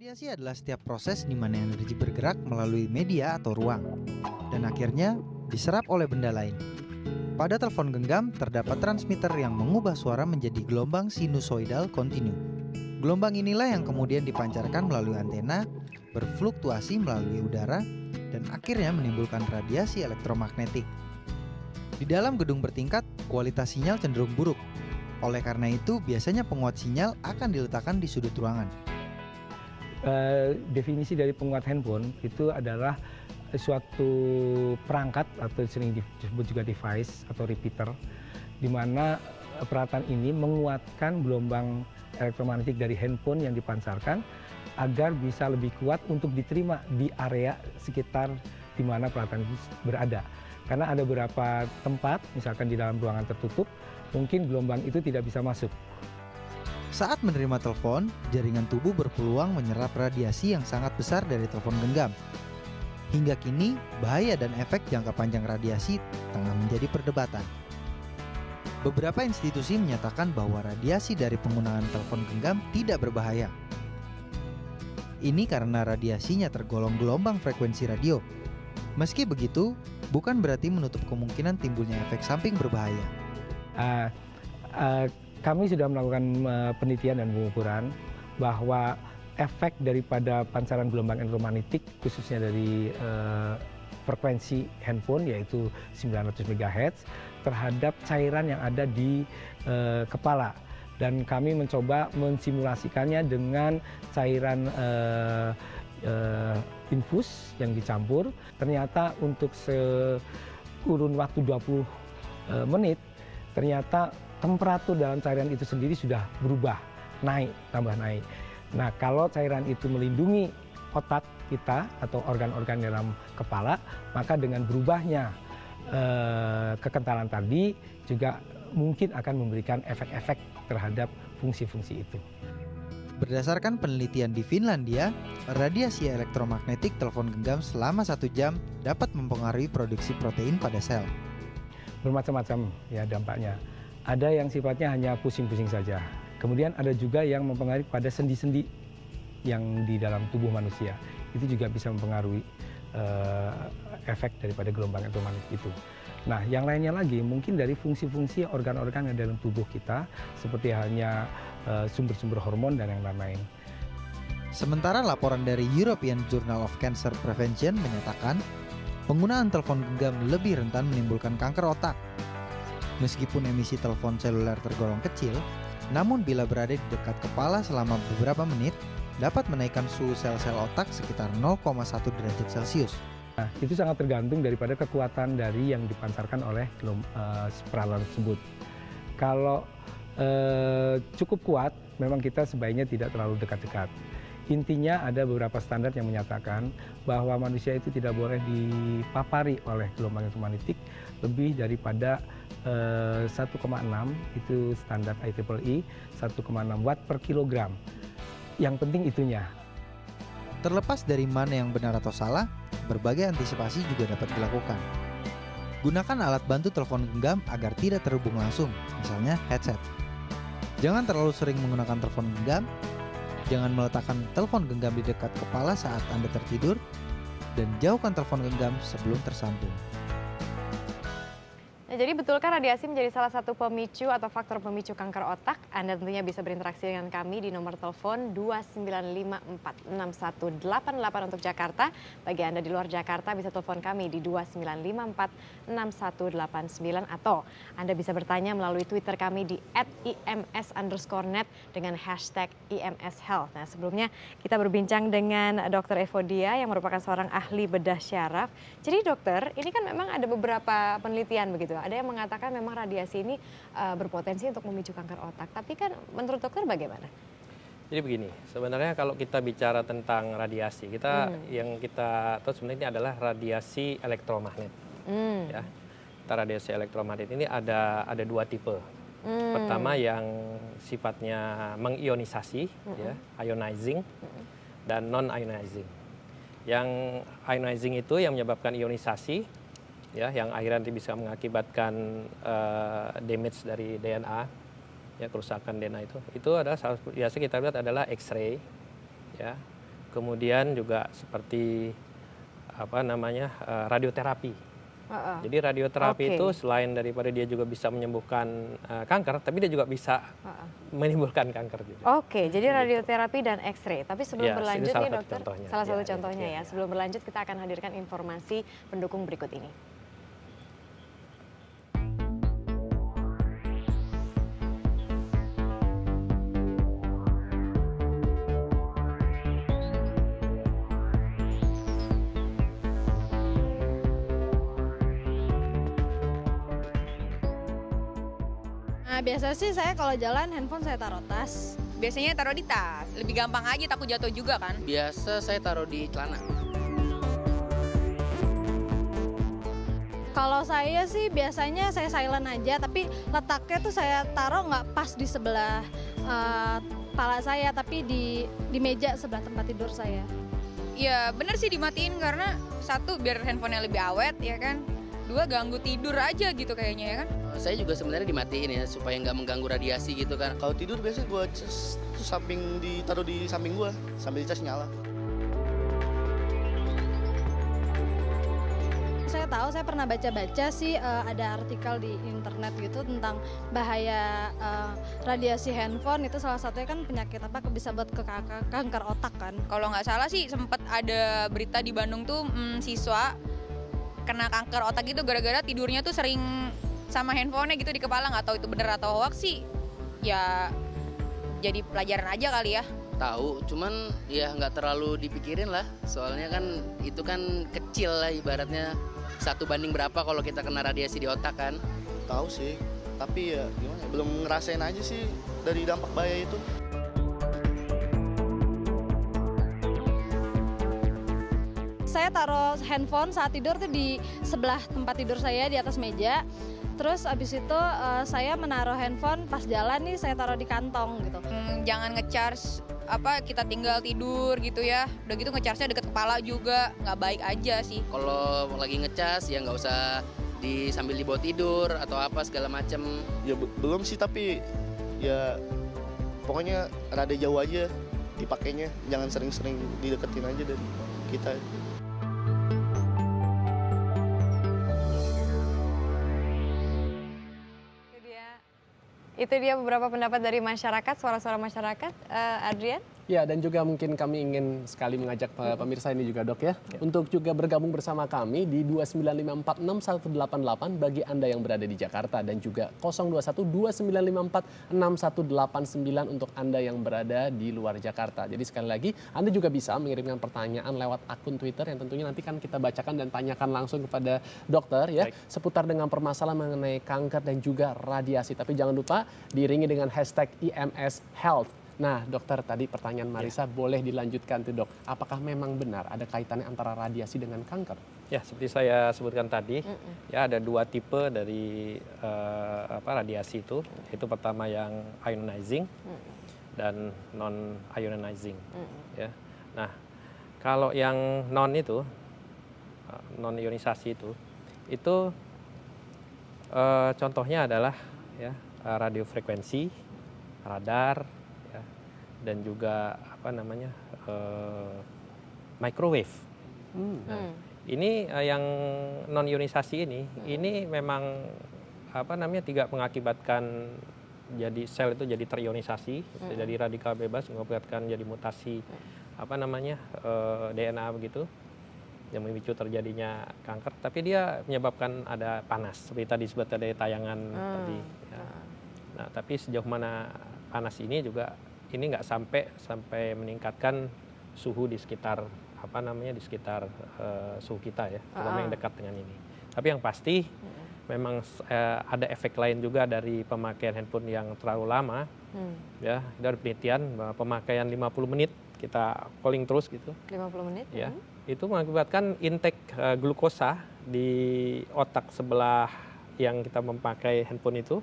Radiasi adalah setiap proses di mana energi bergerak melalui media atau ruang, dan akhirnya diserap oleh benda lain. Pada telepon genggam, terdapat transmitter yang mengubah suara menjadi gelombang sinusoidal kontinu. Gelombang inilah yang kemudian dipancarkan melalui antena, berfluktuasi melalui udara, dan akhirnya menimbulkan radiasi elektromagnetik. Di dalam gedung bertingkat, kualitas sinyal cenderung buruk. Oleh karena itu, biasanya penguat sinyal akan diletakkan di sudut ruangan. Definisi dari penguat handphone itu adalah suatu perangkat atau sering disebut juga device atau repeater, di mana peralatan ini menguatkan gelombang elektromagnetik dari handphone yang dipancarkan agar bisa lebih kuat untuk diterima di area sekitar di mana peralatan itu berada. Karena ada beberapa tempat, misalkan di dalam ruangan tertutup, mungkin gelombang itu tidak bisa masuk. Saat menerima telepon, jaringan tubuh berpeluang menyerap radiasi yang sangat besar dari telepon genggam. Hingga kini, bahaya dan efek jangka panjang radiasi tengah menjadi perdebatan. Beberapa institusi menyatakan bahwa radiasi dari penggunaan telepon genggam tidak berbahaya. Ini karena radiasinya tergolong gelombang frekuensi radio. Meski begitu, bukan berarti menutup kemungkinan timbulnya efek samping berbahaya. Kami sudah melakukan penelitian dan pengukuran bahwa efek daripada pancaran gelombang elektromagnetik khususnya dari frekuensi handphone yaitu 900 MHz terhadap cairan yang ada di kepala, dan kami mencoba mensimulasikannya dengan cairan infus yang dicampur. Ternyata untuk sekurun waktu 20 menit ternyata temperatur dalam cairan itu sendiri sudah berubah, naik, tambah naik. Nah, kalau cairan itu melindungi otak kita atau organ-organ dalam kepala, maka dengan berubahnya kekentalan tadi juga mungkin akan memberikan efek-efek terhadap fungsi-fungsi itu. Berdasarkan penelitian di Finlandia, radiasi elektromagnetik telepon genggam selama 1 jam dapat mempengaruhi produksi protein pada sel. Bermacam-macam ya dampaknya. Ada yang sifatnya hanya pusing-pusing saja. Kemudian ada juga yang mempengaruhi pada sendi-sendi yang di dalam tubuh manusia. Itu juga bisa mempengaruhi efek daripada gelombang elektromagnetik itu. Nah, yang lainnya lagi mungkin dari fungsi-fungsi organ-organ yang dalam tubuh kita, seperti halnya sumber-sumber hormon dan yang lain-lain. Sementara laporan dari European Journal of Cancer Prevention menyatakan, penggunaan telepon genggam lebih rentan menimbulkan kanker otak. Meskipun emisi telepon seluler tergolong kecil, namun bila berada di dekat kepala selama beberapa menit, dapat menaikkan suhu sel-sel otak sekitar 0,1 derajat Celcius. Nah, itu sangat tergantung daripada kekuatan dari yang dipancarkan oleh peralatan tersebut. Kalau cukup kuat, memang kita sebaiknya tidak terlalu dekat-dekat. Intinya ada beberapa standar yang menyatakan bahwa manusia itu tidak boleh dipapari oleh gelombang elektromagnetik lebih daripada 1,6, itu standar IEEE, 1,6 watt per kilogram. Yang penting itunya. Terlepas dari mana yang benar atau salah, berbagai antisipasi juga dapat dilakukan. Gunakan alat bantu telepon genggam agar tidak terhubung langsung, misalnya headset. Jangan terlalu sering menggunakan telepon genggam. Jangan meletakkan telepon genggam di dekat kepala saat Anda tertidur, dan jauhkan telepon genggam sebelum tersambung. Nah, jadi betulkah radiasi menjadi salah satu pemicu atau faktor pemicu kanker otak? Anda tentunya bisa berinteraksi dengan kami di nomor telepon 295461188 untuk Jakarta. Bagi Anda di luar Jakarta bisa telepon kami di 295461189 atau Anda bisa bertanya melalui Twitter kami di @ims_net dengan hashtag #IMSHealth. Nah, sebelumnya kita berbincang dengan Dr. Evodia yang merupakan seorang ahli bedah syaraf. Jadi dokter, ini kan memang ada beberapa penelitian begitu. Ada yang mengatakan memang radiasi ini berpotensi untuk memicu kanker otak. Tapi kan menurut dokter bagaimana? Jadi begini, sebenarnya kalau kita bicara tentang radiasi, yang kita tahu sebenarnya ini adalah radiasi elektromagnet. Ya, radiasi elektromagnet ini ada 2 tipe. Pertama yang sifatnya mengionisasi, ya, ionizing, dan non-ionizing. Yang ionizing itu yang menyebabkan ionisasi, ya, yang akhirnya nanti bisa mengakibatkan damage dari DNA, ya, kerusakan DNA itu adalah biasa kita lihat adalah X-ray, ya, kemudian juga seperti radioterapi. Jadi radioterapi itu selain daripada dia juga bisa menyembuhkan kanker, tapi dia juga bisa menimbulkan kanker juga. Oke, jadi radioterapi dan X-ray. Tapi sebelum berlanjut nih dokter, salah satu contohnya ya. Sebelum berlanjut kita akan hadirkan informasi pendukung berikut ini. Nah, biasa sih saya kalau jalan handphone saya taruh tas. Biasanya taruh di tas, lebih gampang aja, takut jatuh juga kan. Biasa saya taruh di celana. Kalau saya sih biasanya saya silent aja, tapi letaknya tuh saya taruh nggak pas di sebelah kepala saya, tapi di meja sebelah tempat tidur saya. Ya bener sih dimatiin karena satu biar handphonenya lebih awet ya kan. Dua ganggu tidur aja gitu kayaknya ya kan. Saya juga sebenarnya dimatiin ya supaya nggak mengganggu radiasi gitu kan. Kalau tidur biasanya gue ditaruh di samping gue sambil dicas nyala. Saya tahu, saya pernah baca-baca sih ada artikel di internet gitu tentang bahaya radiasi handphone. Itu salah satunya kan penyakit bisa buat ke kanker otak kan. Kalau nggak salah sih sempat ada berita di Bandung tuh siswa kena kanker otak gitu gara-gara tidurnya tuh sering sama handphonenya gitu di kepala. Nggak tahu itu bener atau hoax sih, ya jadi pelajaran aja kali ya. Tahu, cuman ya nggak terlalu dipikirin lah, soalnya kan itu kan kecil lah ibaratnya 1 banding berapa kalau kita kena radiasi di otak kan. Tahu sih, tapi ya gimana, belum ngerasain aja sih dari dampak bahaya itu. Saya taruh handphone saat tidur tuh di sebelah tempat tidur saya di atas meja. Terus abis itu saya menaruh handphone pas jalan nih saya taruh di kantong gitu. Jangan ngecharge kita tinggal tidur gitu ya. Udah gitu ngecharge-nya deket kepala juga, nggak baik aja sih. Kalau lagi ngecas ya nggak usah sambil dibawa tidur atau apa segala macem. Ya belum sih, tapi ya pokoknya rada jauh aja dipakainya. Jangan sering-sering dideketin aja dari kita. Itu dia beberapa pendapat dari masyarakat, suara-suara masyarakat. Adrian? Ya, dan juga mungkin kami ingin sekali mengajak pemirsa ini juga dok ya, untuk juga bergabung bersama kami di 295461188 bagi Anda yang berada di Jakarta dan juga 021295461189 untuk Anda yang berada di luar Jakarta. Jadi sekali lagi Anda juga bisa mengirimkan pertanyaan lewat akun Twitter yang tentunya nanti kan kita bacakan dan tanyakan langsung kepada dokter ya. Baik. Seputar dengan permasalahan mengenai kanker dan juga radiasi. Tapi jangan lupa diiringi dengan hashtag IMS Health. Nah dokter, tadi pertanyaan Marisa boleh dilanjutkan tuh dok. Apakah memang benar ada kaitannya antara radiasi dengan kanker? Ya seperti saya sebutkan tadi, ya ada 2 tipe dari radiasi itu. Itu pertama yang ionizing dan non ionizing. Ya. Nah kalau yang non ionisasi itu contohnya adalah ya radiofrekuensi, radar, dan juga microwave. Nah, ini yang non ionisasi ini memang tidak mengakibatkan jadi sel itu jadi terionisasi, jadi radikal bebas, mengakibatkan jadi mutasi DNA begitu yang memicu terjadinya kanker, tapi dia menyebabkan ada panas seperti tadi disebut ada tayangan tadi. Ya. Nah, tapi sejauh mana panas ini juga ini nggak sampai meningkatkan suhu di sekitar suhu kita ya, terutama yang dekat dengan ini. Tapi yang pasti memang ada efek lain juga dari pemakaian handphone yang terlalu lama. Ya, dari penelitian bahwa pemakaian 50 menit kita calling terus gitu. 50 menit. Ya. Itu mengakibatkan intake glukosa di otak sebelah yang kita memakai handphone itu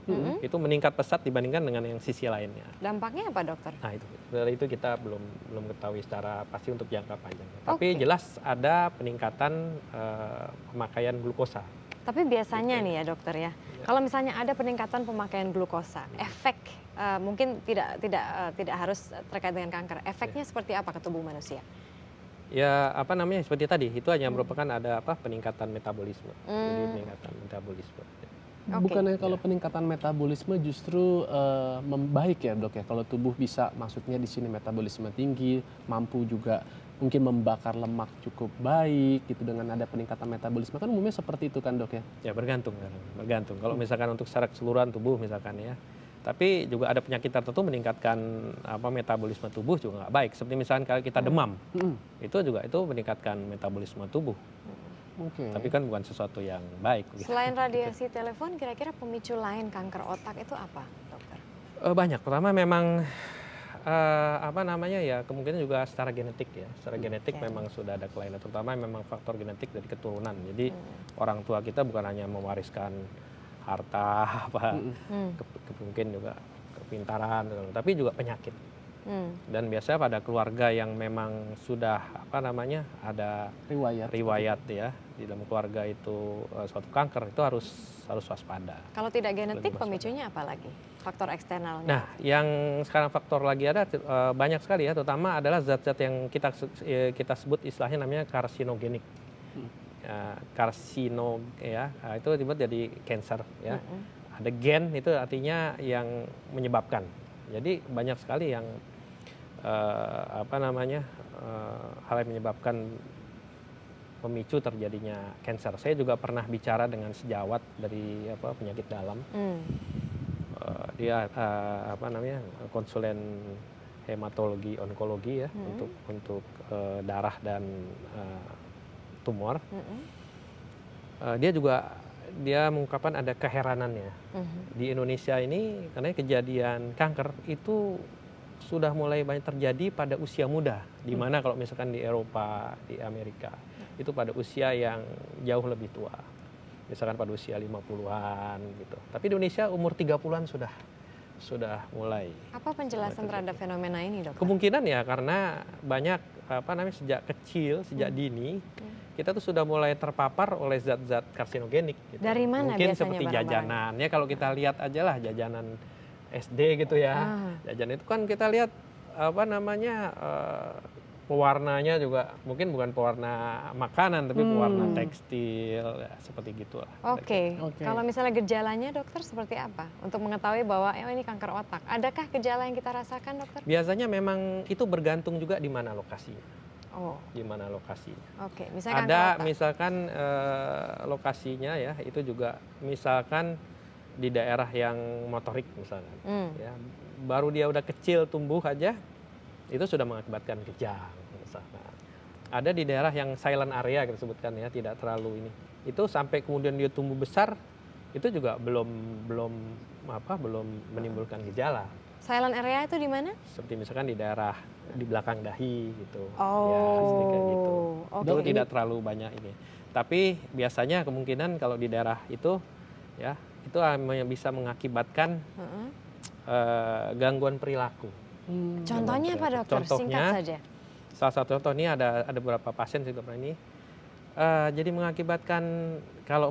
meningkat pesat dibandingkan dengan yang sisi lainnya. Dampaknya apa dokter? Nah dari itu kita belum ketahui secara pasti untuk jangka panjang. Tapi jelas ada peningkatan pemakaian glukosa. Tapi biasanya nih ya dokter ya, kalau misalnya ada peningkatan pemakaian glukosa, efek mungkin tidak harus terkait dengan kanker. Efeknya seperti apa ke tubuh manusia? Ya apa namanya seperti tadi itu hanya merupakan ada peningkatan metabolisme. Jadi peningkatan metabolisme. Bukannya kalau peningkatan metabolisme justru membaik ya dok ya, kalau tubuh bisa, maksudnya di sini metabolisme tinggi, mampu juga mungkin membakar lemak cukup baik gitu dengan ada peningkatan metabolisme, kan umumnya seperti itu kan dok ya? Ya bergantung. Kalau misalkan untuk secara keseluruhan tubuh misalkan ya, tapi juga ada penyakit tertentu meningkatkan metabolisme tubuh juga nggak baik. Seperti misalkan kalau kita demam, itu meningkatkan metabolisme tubuh. Tapi kan bukan sesuatu yang baik. Selain radiasi telepon, kira-kira pemicu lain kanker otak itu apa, dokter? Banyak. Pertama memang ya kemungkinan juga secara genetik ya. Secara genetik memang sudah ada kelainan. Terutama memang faktor genetik dari keturunan. Jadi orang tua kita bukan hanya mewariskan harta mungkin juga kepintaran, tapi juga penyakit. Dan biasanya pada keluarga yang memang sudah ada riwayat ya di dalam keluarga itu suatu kanker, itu harus waspada. Kalau tidak genetik, pemicunya apa lagi? Faktor eksternalnya? Nah, yang sekarang faktor lagi ada banyak sekali ya, terutama adalah zat-zat yang kita sebut istilahnya namanya karsinogenik. Itu disebut jadi cancer ya. Ada gen itu artinya yang menyebabkan. Jadi banyak sekali yang hal yang menyebabkan pemicu terjadinya cancer. Saya juga pernah bicara dengan sejawat dari penyakit dalam. Dia konsulen hematologi onkologi ya untuk darah dan tumor. Dia mengungkapkan ada keheranannya di Indonesia ini karena kejadian kanker itu sudah mulai banyak terjadi pada usia muda, di mana kalau misalkan di Eropa, di Amerika itu pada usia yang jauh lebih tua, misalkan pada usia 50-an gitu. Tapi di Indonesia umur 30-an sudah mulai. Apa penjelasan terhadap fenomena ini, Dok? Kemungkinan ya karena banyak sejak kecil, sejak dini kita tuh sudah mulai terpapar oleh zat-zat karsinogenik gitu. Dari mana mungkin biasanya seperti jajanan ya, kalau kita lihat aja lah jajanan SD gitu ya. Jajanan itu kan kita lihat pewarnanya juga mungkin bukan pewarna makanan tapi pewarna tekstil ya, seperti gitulah. Oke. Kalau misalnya gejalanya dokter seperti apa untuk mengetahui bahwa ini kanker otak? Adakah gejala yang kita rasakan, dokter? Biasanya memang itu bergantung juga di mana lokasinya. Di mana lokasinya. Oke, misalkan ada misalkan lokasinya ya itu juga misalkan di daerah yang motorik misalkan. Ya, baru dia udah kecil tumbuh aja itu sudah mengakibatkan kejang misalkan. Ada di daerah yang silent area kita sebutkan ya, tidak terlalu ini. Itu sampai kemudian dia tumbuh besar itu juga belum menimbulkan gejala. Silent area itu di mana? Seperti misalkan di daerah di belakang dahi gitu. Oh. Ya, kayak gitu. Itu tidak terlalu banyak ini. Tapi biasanya kemungkinan kalau di daerah itu ya itu bisa mengakibatkan gangguan perilaku. Contohnya apa, dokter? Contohnya, singkat saja. Salah satu contoh ini ada beberapa pasien juga pernah ini. Jadi mengakibatkan kalau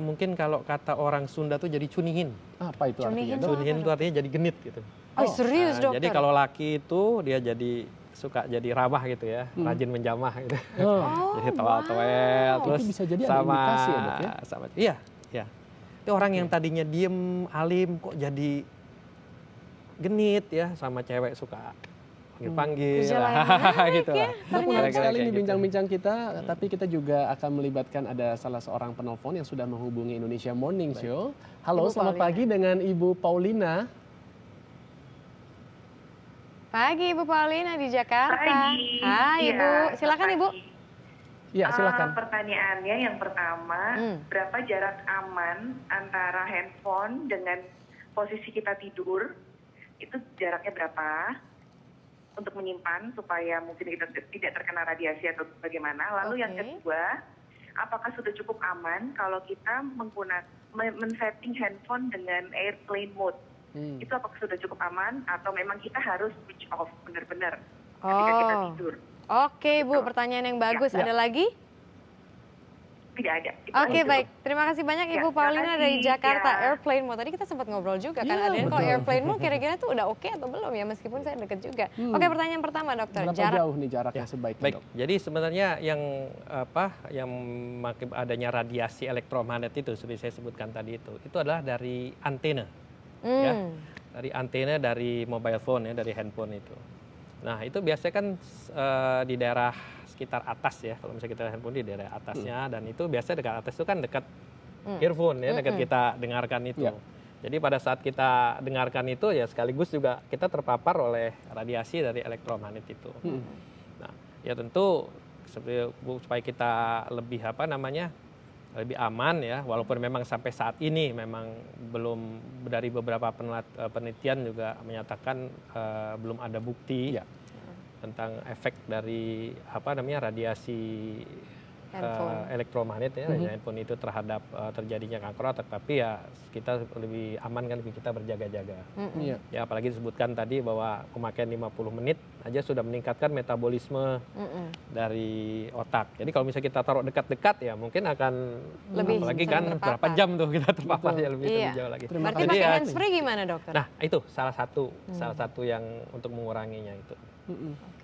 kata orang Sunda tuh jadi cunihin. Apa itu artinya? Cunihin itu artinya jadi genit gitu. Oh, serius, dokter? Jadi kalau laki itu dia suka jadi ramah gitu ya, rajin menjamah gitu. Jadi toel terus itu bisa jadi ada indikasi ya, Dok, ya? Iya. Itu orang yang tadinya diem, alim kok jadi genit ya, sama cewek suka panggil-panggil gitu lah. Menarik sekali nih bincang-bincang kita, tapi kita juga akan melibatkan ada salah seorang penelpon yang sudah menghubungi Indonesia Morning Show. Halo, selamat pagi dengan Ibu Paulina. Pagi Ibu Paulina di Jakarta. Pagi. Hai Ibu, silakan Ibu. Ya, silakan. Pertanyaannya yang pertama, berapa jarak aman antara handphone dengan posisi kita tidur? Itu jaraknya berapa untuk menyimpan supaya mungkin kita tidak terkena radiasi atau bagaimana? Lalu yang kedua, apakah sudah cukup aman kalau kita men-setting handphone dengan airplane mode? Itu apakah sudah cukup aman atau memang kita harus switch off benar-benar ketika kita tidur? Oke Bu, pertanyaan yang bagus. Ada lagi? tidak ada. Oke, baik. Terima kasih banyak Ibu Paulina dari Jakarta. Airplane mode. Tadi kita sempat ngobrol juga kan. Ada kalau airplane mode kira-kira tuh udah oke atau belum ya, meskipun saya deket juga. Oke, pertanyaan pertama dokter. Berapa jauh nih jaraknya sebaiknya, Baik, Dok? jadi sebenarnya yang adanya radiasi elektromagnet itu seperti saya sebutkan tadi itu adalah dari antena, ya, dari antena dari mobile phone ya, dari handphone itu. Nah itu biasanya kan di daerah sekitar atas ya, kalau misalnya kita handphone di daerah atasnya, dan itu biasanya dekat atas itu kan dekat earphone ya, dekat kita dengarkan itu. Jadi pada saat kita dengarkan itu ya sekaligus juga kita terpapar oleh radiasi dari elektromagnet itu. Nah ya tentu supaya kita lebih lebih aman ya, walaupun memang sampai saat ini memang belum, dari beberapa penelitian juga menyatakan belum ada bukti tentang efek dari radiasi elektromagnet ya, handphone itu terhadap terjadinya kanker otak, tapi ya kita lebih aman kan kita berjaga-jaga. Ya apalagi disebutkan tadi bahwa pemakaian 50 menit aja sudah meningkatkan metabolisme dari otak. Jadi kalau misalnya kita taruh dekat-dekat ya mungkin akan lebih apalagi kan berapa jam tuh kita terpapar ya lebih jauh lagi. Berarti pakai handsfree gimana dokter? Nah itu salah satu yang untuk menguranginya itu.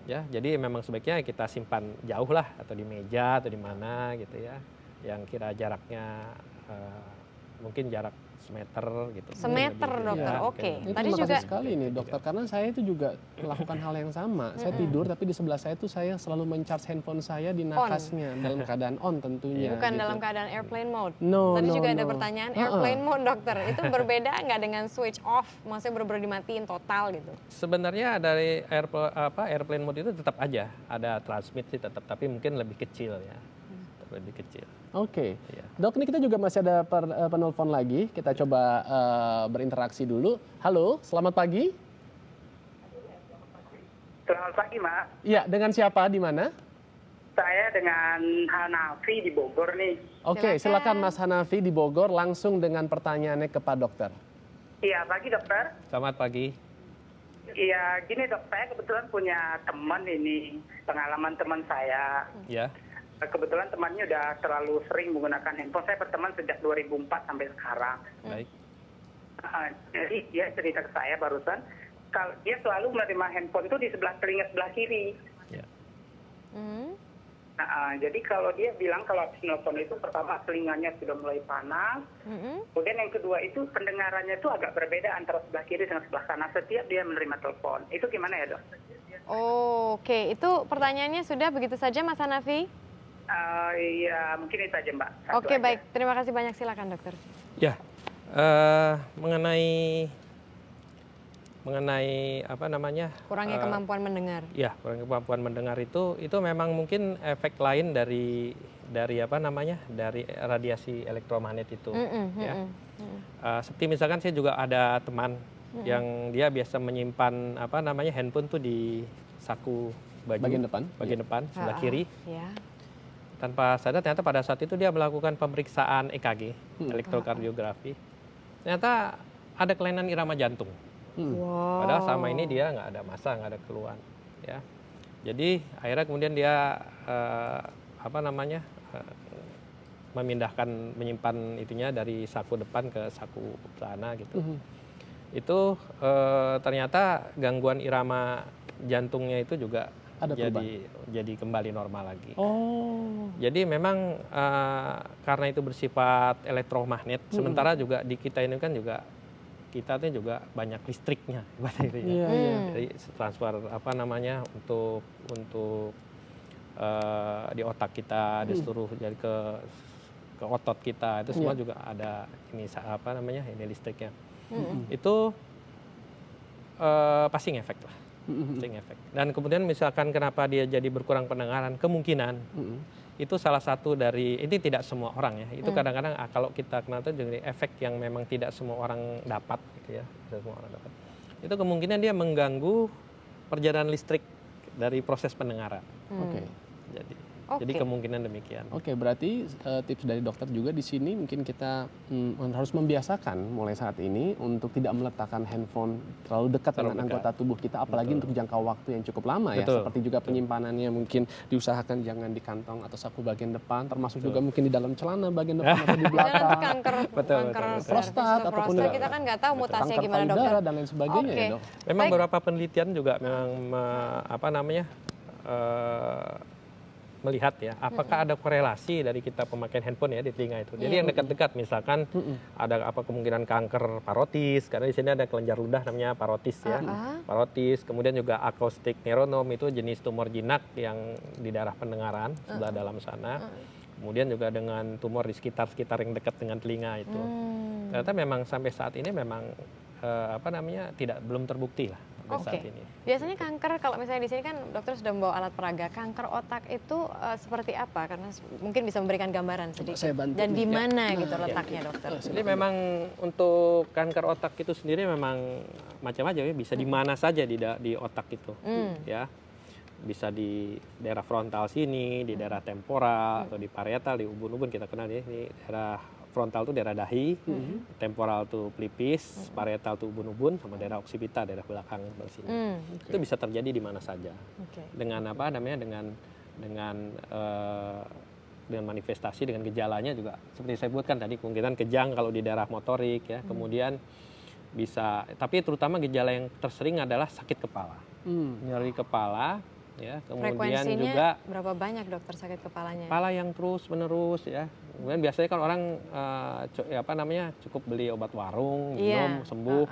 Ya, jadi memang sebaiknya kita simpan jauh lah, atau di meja atau di mana gitu ya, yang kira jaraknya mungkin jarak semeter gitu. Semeter dokter, oke. Tadi juga sekali nih dokter, karena saya itu juga melakukan hal yang sama. Saya tidur tapi di sebelah saya itu saya selalu men-charge handphone saya di nakasnya dalam keadaan on tentunya. Bukan dalam keadaan airplane mode. Tadi juga ada pertanyaan airplane mode dokter. Itu berbeda nggak dengan switch off? Maksudnya benar-benar dimatiin total gitu? Sebenarnya dari airplane mode itu tetap aja ada transmit sih tetap, tapi mungkin lebih kecil ya. Lebih kecil. Oke. Dok, ini kita juga masih ada penelpon lagi. Kita coba berinteraksi dulu. Halo, selamat pagi. Selamat pagi, Mak. Iya, dengan siapa? Di mana? Saya dengan Hanafi di Bogor nih. Oke, silakan Mas Hanafi di Bogor, langsung dengan pertanyaannya ke Pak Dokter. Iya, pagi dokter. Selamat pagi. Iya, gini dok, saya kebetulan punya teman ini, pengalaman teman saya. Ya. Kebetulan temannya udah terlalu sering menggunakan handphone. Saya berteman sejak 2004 sampai sekarang. Baik. Jadi dia cerita ke saya barusan, kalau dia selalu menerima handphone itu di sebelah telinga sebelah kiri. Ya. Jadi kalau dia bilang kalau habis nelfon itu pertama telinganya sudah mulai panas, kemudian yang kedua itu pendengarannya itu agak berbeda antara sebelah kiri dengan sebelah kanan setiap dia menerima telepon. Itu gimana ya dok? Oke, itu pertanyaannya sudah begitu saja Mas Hanafi? Iya, mungkin itu aja Mbak. Oke, baik. Terima kasih banyak. Silakan dokter. Ya, mengenai apa namanya? Kurangnya kemampuan mendengar. Ya, kurangnya kemampuan mendengar itu memang mungkin efek lain dari apa namanya? Dari radiasi elektromagnet itu. Ya. Seperti misalkan saya juga ada teman yang dia biasa menyimpan apa namanya handphone tuh di saku baju bagian depan sebelah kiri. Tanpa sadar ternyata pada saat itu dia melakukan pemeriksaan EKG, elektrokardiografi. Ternyata ada kelainan irama jantung. Padahal selama ini dia nggak ada masa, nggak ada keluhan. Ya. Jadi akhirnya kemudian dia menyimpan itunya dari saku depan ke saku celana gitu. Itu ternyata gangguan irama jantungnya itu juga jadi kembali normal lagi. Jadi memang karena itu bersifat elektromagnet, sementara juga di kita ini kan juga kita tuh juga banyak listriknya, jadi transfer apa namanya untuk di otak kita, di seluruh jadi ke otot kita itu semua juga ada ini apa namanya ini listriknya. Itu pasti ngefek lah. Efek. Dan kemudian misalkan kenapa dia jadi berkurang pendengaran, kemungkinan itu salah satu dari, ini tidak semua orang ya, itu kadang-kadang kalau kita kenal itu jadi efek yang memang tidak semua orang dapat gitu ya, tidak semua orang dapat. Itu kemungkinan dia mengganggu perjalanan listrik dari proses pendengaran. Jadi kemungkinan demikian. Oke, berarti tips dari dokter juga di sini mungkin kita harus membiasakan mulai saat ini untuk tidak meletakkan handphone terlalu dekat dengan anggota tubuh kita, apalagi untuk jangka waktu yang cukup lama ya. Seperti juga penyimpanannya mungkin diusahakan jangan di kantong atau saku bagian depan, termasuk juga mungkin di dalam celana bagian depan atau di belakang. Kanker prostat ataupun kita kan nggak tahu mutasinya gimana dokter. Dan lain sebagainya ya, Dok. Memang beberapa penelitian juga memang melihat ya, apakah ada korelasi dari kita pemakaian handphone ya di telinga itu. Jadi yang dekat-dekat misalkan ada kemungkinan kanker parotis, karena di sini ada kelenjar ludah namanya parotis ya. Parotis, kemudian juga acoustic neuronom itu jenis tumor jinak yang di daerah pendengaran sebelah dalam sana. Kemudian juga dengan tumor di sekitar yang dekat dengan telinga itu. Ternyata memang sampai saat ini memang belum terbukti lah. Saat ini. Biasanya kanker, kalau misalnya di sini kan dokter sudah membawa alat peraga, kanker otak itu seperti apa? Karena mungkin bisa memberikan gambaran sedikit. Dan di mana gitu letaknya dokter? Jadi memang untuk kanker otak itu sendiri memang macam-macam ya, bisa di mana saja di otak itu, ya. Bisa di daerah frontal sini, di daerah temporal atau di parietal, di ubun-ubun kita kenal ya, di daerah frontal tuh daerah dahi, temporal tuh pelipis, parietal tuh ubun-ubun, sama daerah occipita, daerah belakang sini. Itu bisa terjadi di mana saja. Dengan dengan manifestasi, dengan gejalanya juga seperti saya sebutkan tadi, kemungkinan kejang kalau di daerah motorik ya. Kemudian bisa, tapi terutama gejala yang tersering adalah sakit kepala. Nyeri kepala ya, kemudian juga berapa banyak dokter sakit kepalanya? Kepala yang terus menerus ya. Kemudian biasanya kan orang cukup beli obat warung, minum sembuh,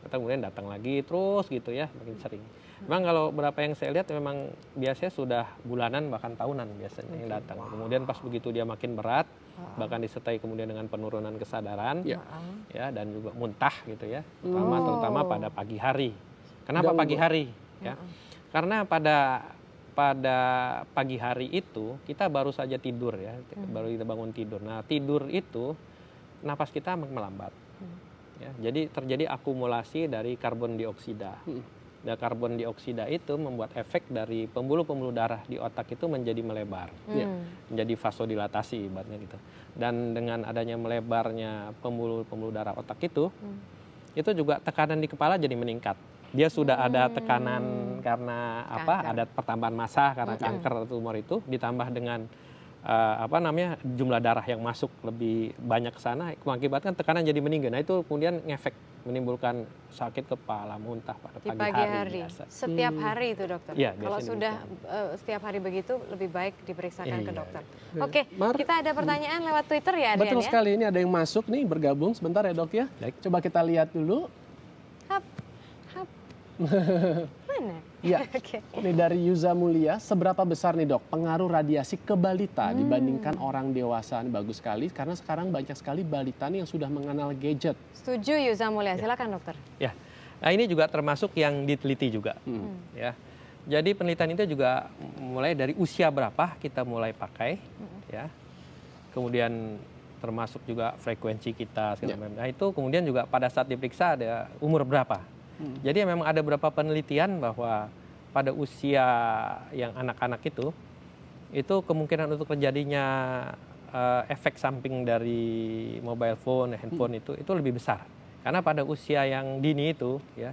kemudian datang lagi terus gitu ya, makin sering. Memang kalau berapa yang saya lihat memang biasanya sudah bulanan bahkan tahunan biasanya yang datang. Kemudian pas begitu dia makin berat, bahkan disertai kemudian dengan penurunan kesadaran, ya, dan juga muntah gitu ya, terutama pada pagi hari. Kenapa pagi hari? Ya, karena pada pagi hari itu kita baru saja tidur ya, baru kita bangun tidur. Nah, tidur itu napas kita melambat. Ya, jadi terjadi akumulasi dari karbon dioksida. Dan karbon dioksida itu membuat efek dari pembuluh-pembuluh darah di otak itu menjadi melebar, menjadi vasodilatasi ibaratnya gitu. Dan dengan adanya melebarnya pembuluh-pembuluh darah otak itu juga tekanan di kepala jadi meningkat. Dia sudah ada tekanan karena ada pertambahan massa karena kanker tumor itu, ditambah dengan jumlah darah yang masuk lebih banyak ke sana, mengakibatkan tekanan jadi meninggi. Nah, itu kemudian ngefek, menimbulkan sakit kepala, muntah pada pagi hari. Biasa. Setiap hari itu dokter? Ya, kalau sudah setiap hari begitu lebih baik diperiksakan ke dokter. Oke, kita ada pertanyaan lewat Twitter ya, Adrian? Betul sekali, ini ada yang masuk nih bergabung sebentar ya dok ya. Coba kita lihat dulu. Mana? Ya, ini dari Yuza Mulia. Seberapa besar nih dok pengaruh radiasi ke balita dibandingkan orang dewasa? Ini bagus sekali karena sekarang banyak sekali balita nih yang sudah mengenal gadget. Setuju Yuza Mulia, silakan dokter. Ya, nah ini juga termasuk yang diteliti juga. Ya, jadi penelitian itu juga mulai dari usia berapa kita mulai pakai, ya. Kemudian termasuk juga frekuensi kita. Nah itu kemudian juga pada saat diperiksa ada umur berapa. Jadi memang ada beberapa penelitian bahwa pada usia yang anak-anak itu kemungkinan untuk terjadinya efek samping dari mobile phone, handphone itu lebih besar. Karena pada usia yang dini itu ya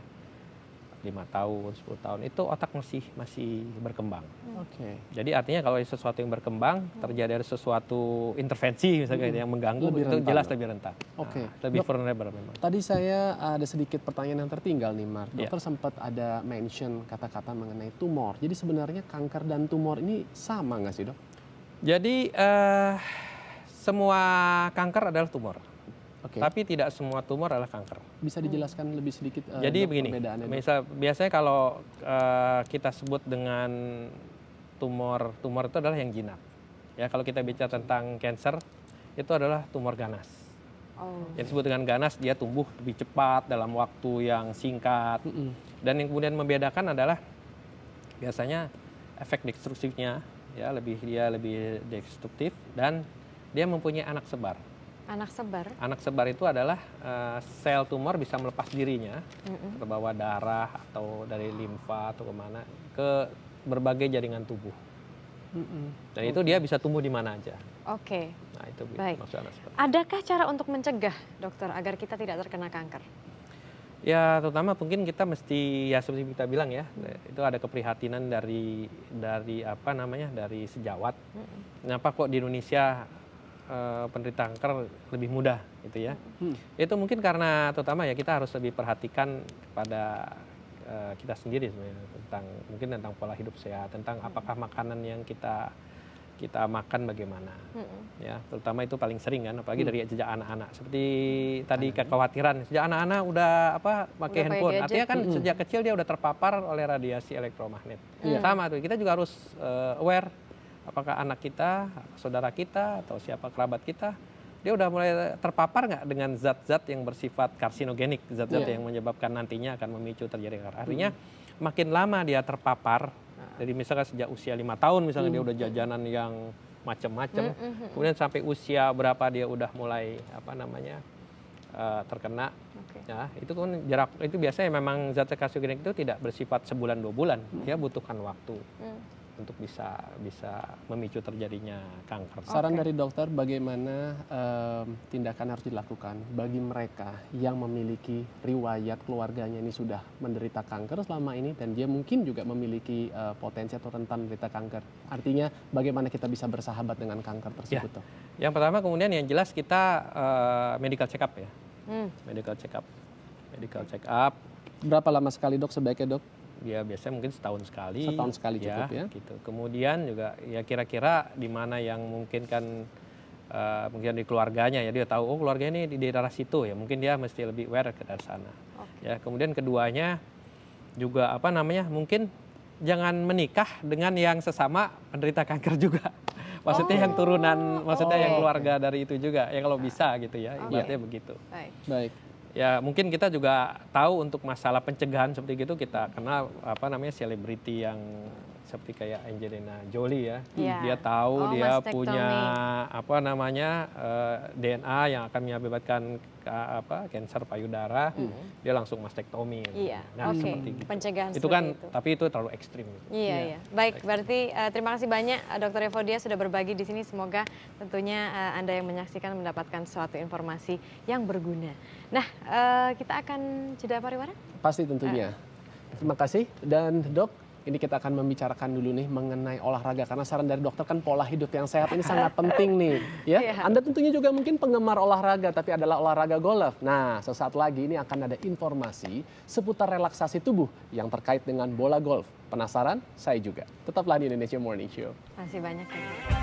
5 tahun, 10 tahun itu otak masih berkembang. Jadi artinya kalau sesuatu yang berkembang terjadi sesuatu intervensi misalnya yang mengganggu itu jelas lebih rentan. Lebih vulnerable memang. Tadi saya ada sedikit pertanyaan yang tertinggal nih Mar. Dokter sempat ada mention kata-kata mengenai tumor. Jadi sebenarnya kanker dan tumor ini sama nggak sih dok? Jadi semua kanker adalah tumor. Tapi tidak semua tumor adalah kanker. Bisa dijelaskan lebih sedikit jadi begini, biasanya kalau kita sebut dengan tumor itu adalah yang jinak. Ya, kalau kita bicara tentang cancer itu adalah tumor ganas. Yang disebut dengan ganas dia tumbuh lebih cepat dalam waktu yang singkat. Dan yang kemudian membedakan adalah biasanya efek destruktifnya ya dia lebih destruktif dan dia mempunyai anak sebar. Anak sebar itu adalah sel tumor bisa melepas dirinya terbawa darah atau dari limfa atau kemana ke berbagai jaringan tubuh. Dan itu dia bisa tumbuh di mana aja. Oke. Nah itu Baik. maksudnya seperti. Adakah cara untuk mencegah, dokter, agar kita tidak terkena kanker? Ya terutama mungkin kita mesti ya seperti kita bilang ya, itu ada keprihatinan dari apa namanya, dari sejawat. Kenapa kok di Indonesia penderita kanker lebih mudah gitu ya? Itu mungkin karena terutama ya kita harus lebih perhatikan kepada kita sendiri sebenarnya, tentang pola hidup sehat, tentang apakah makanan yang kita makan bagaimana, ya terutama itu paling sering kan, apalagi dari sejak anak-anak. Seperti tadi kekhawatiran sejak anak-anak udah pakai handphone, artinya kan sejak kecil dia udah terpapar oleh radiasi elektromagnet. Sama tuh, kita juga harus aware apakah anak kita, saudara kita, atau siapa kerabat kita, dia udah mulai terpapar nggak dengan zat-zat yang bersifat karsinogenik, zat-zat yang menyebabkan nantinya akan memicu terjadi kanker. Artinya makin lama dia terpapar, jadi misalkan sejak usia 5 tahun misalnya dia udah jajanan yang macam-macam, kemudian sampai usia berapa dia udah mulai terkena, ya itu kan jarak itu biasanya memang zat karsinogenik itu tidak bersifat sebulan 2 bulan, dia butuhkan waktu untuk bisa memicu terjadinya kanker. Saran dari dokter bagaimana tindakan harus dilakukan bagi mereka yang memiliki riwayat keluarganya ini sudah menderita kanker selama ini dan dia mungkin juga memiliki potensi atau rentan menderita kanker. Artinya bagaimana kita bisa bersahabat dengan kanker tersebut? Yang pertama kemudian yang jelas kita medical check up ya. Medical check up. Berapa lama sekali dok sebaiknya dok? Ya biasanya mungkin setahun sekali. Setahun sekali cukup ya. Gitu. Kemudian juga ya kira-kira di mana yang mungkin kan mungkin di keluarganya ya dia tahu oh keluarganya ini di daerah situ ya mungkin dia mesti lebih aware ke daerah sana. Ya kemudian keduanya juga mungkin jangan menikah dengan yang sesama penderita kanker juga. Maksudnya yang turunan, maksudnya yang keluarga dari itu juga ya kalau bisa gitu ya. Ibaratnya begitu. Baik. Ya mungkin kita juga tahu untuk masalah pencegahan seperti itu kita kenal selebriti yang seperti kayak Angelina Jolie ya. Dia tahu dia punya DNA yang akan menyebabkan kanker payudara, dia langsung mastektomi. Nah, seperti gitu. Pencegahan itu kan itu. Tapi itu terlalu ekstrim. Iya. Baik, berarti terima kasih banyak Dr. Evodia sudah berbagi di sini. Semoga tentunya Anda yang menyaksikan mendapatkan suatu informasi yang berguna. Nah, kita akan jeda pariwara? Pasti tentunya. Terima kasih dan dok. Ini kita akan membicarakan dulu nih mengenai olahraga karena saran dari dokter kan pola hidup yang sehat ini sangat penting nih ya. Anda tentunya juga mungkin penggemar olahraga tapi adalah olahraga golf. Nah, sesaat lagi ini akan ada informasi seputar relaksasi tubuh yang terkait dengan bola golf. Penasaran? Saya juga. Tetaplah di Indonesia Morning Show. Masih banyak ya.